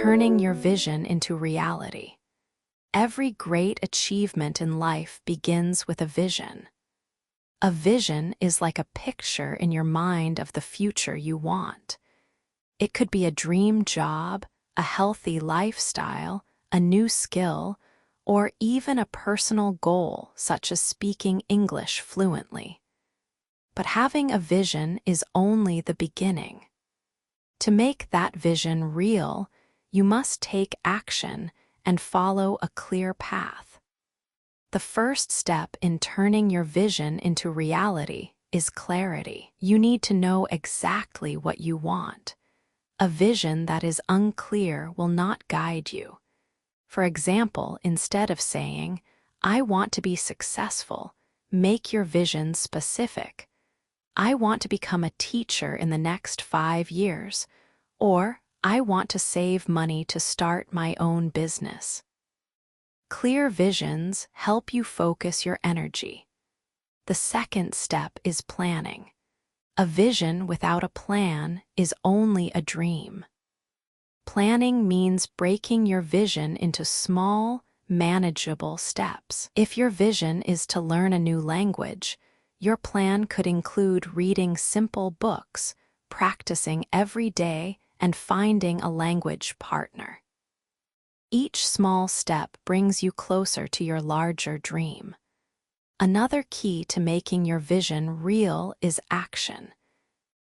turning your vision into reality. Every great achievement in life begins with a vision. A vision is like a picture in your mind of the future you want. It could be a dream job, a healthy lifestyle, a new skill, or even a personal goal such as speaking English fluently. But having a vision is only the beginning. To make that vision real, you must take action and follow a clear path. The first step in turning your vision into reality is clarity. You need to know exactly what you want. A vision that is unclear will not guide you. For example, instead of saying, "I want to be successful," make your vision specific. "I want to become a teacher in the next 5 years," or "I want to save money to start my own business." Clear visions help you focus your energy. The second step is planning. A vision without a plan is only a dream. Planning means breaking your vision into small, manageable steps. If your vision is to learn a new language, your plan could include reading simple books, practicing every day, and finding a language partner. Each small step brings you closer to your larger dream. Another key to making your vision real is action.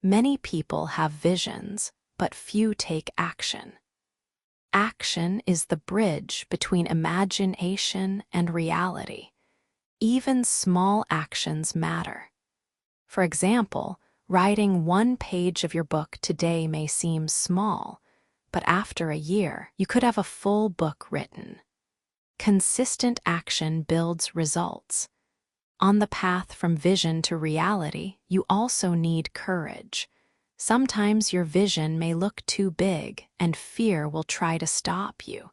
Many people have visions, but few take action. Action is the bridge between imagination and reality. Even small actions matter. For example, writing 1 page of your book today may seem small, but after a year, you could have a full book written. Consistent action builds results. On the path from vision to reality, you also need courage. Sometimes your vision may look too big, and fear will try to stop you.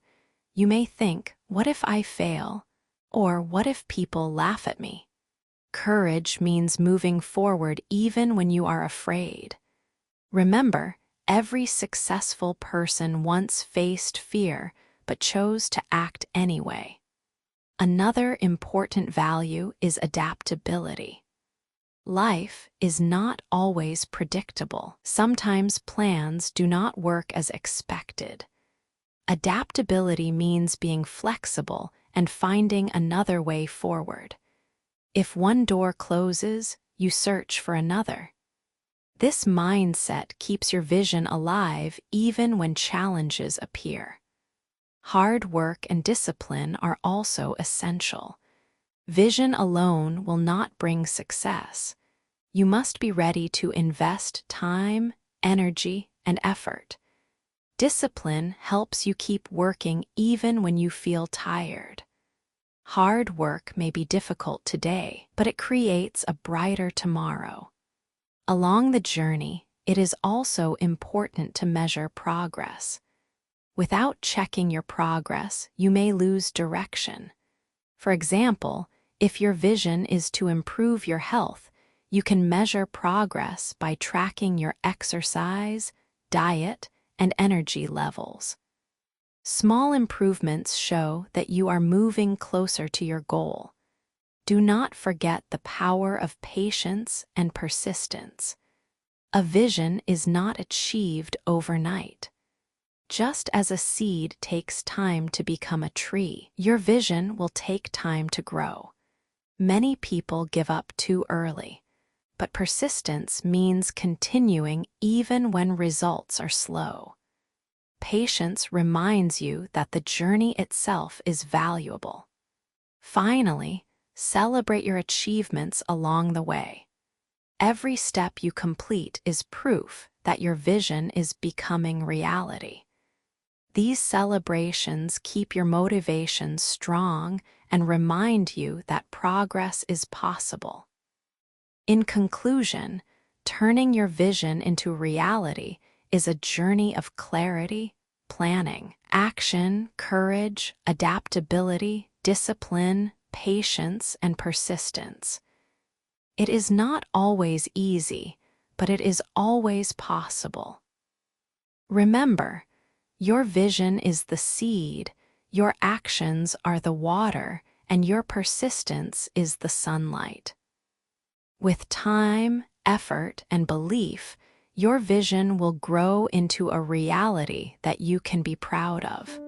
You may think, "What if I fail?" Or "What if people laugh at me?" Courage means moving forward even when you are afraid. Remember, every successful person once faced fear, but chose to act anyway. Another important value is adaptability. Life is not always predictable. Sometimes plans do not work as expected. Adaptability means being flexible and finding another way forward. If one door closes, you search for another. This mindset keeps your vision alive even when challenges appear. Hard work and discipline are also essential. Vision alone will not bring success. You must be ready to invest time, energy, and effort. Discipline helps you keep working even when you feel tired. Hard work may be difficult today, but it creates a brighter tomorrow. Along the journey, it is also important to measure progress. Without checking your progress, you may lose direction. For example, if your vision is to improve your health, you can measure progress by tracking your exercise, diet, and energy levels. Small improvements show that you are moving closer to your goal. Do not forget the power of patience and persistence. A vision is not achieved overnight. Just as a seed takes time to become a tree, your vision will take time to grow. Many people give up too early, but persistence means continuing even when results are slow. Patience reminds you that the journey itself is valuable. Finally, celebrate your achievements along the way. Every step you complete is proof that your vision is becoming reality. These celebrations keep your motivation strong and remind you that progress is possible. In conclusion, turning your vision into reality is a journey of clarity, planning, action, courage, adaptability, discipline, patience, and persistence. It is not always easy, but it is always possible. Remember, Your vision is the seed, your actions are the water, and your persistence is the sunlight. With time, effort, and belief, your vision will grow into a reality that you can be proud of.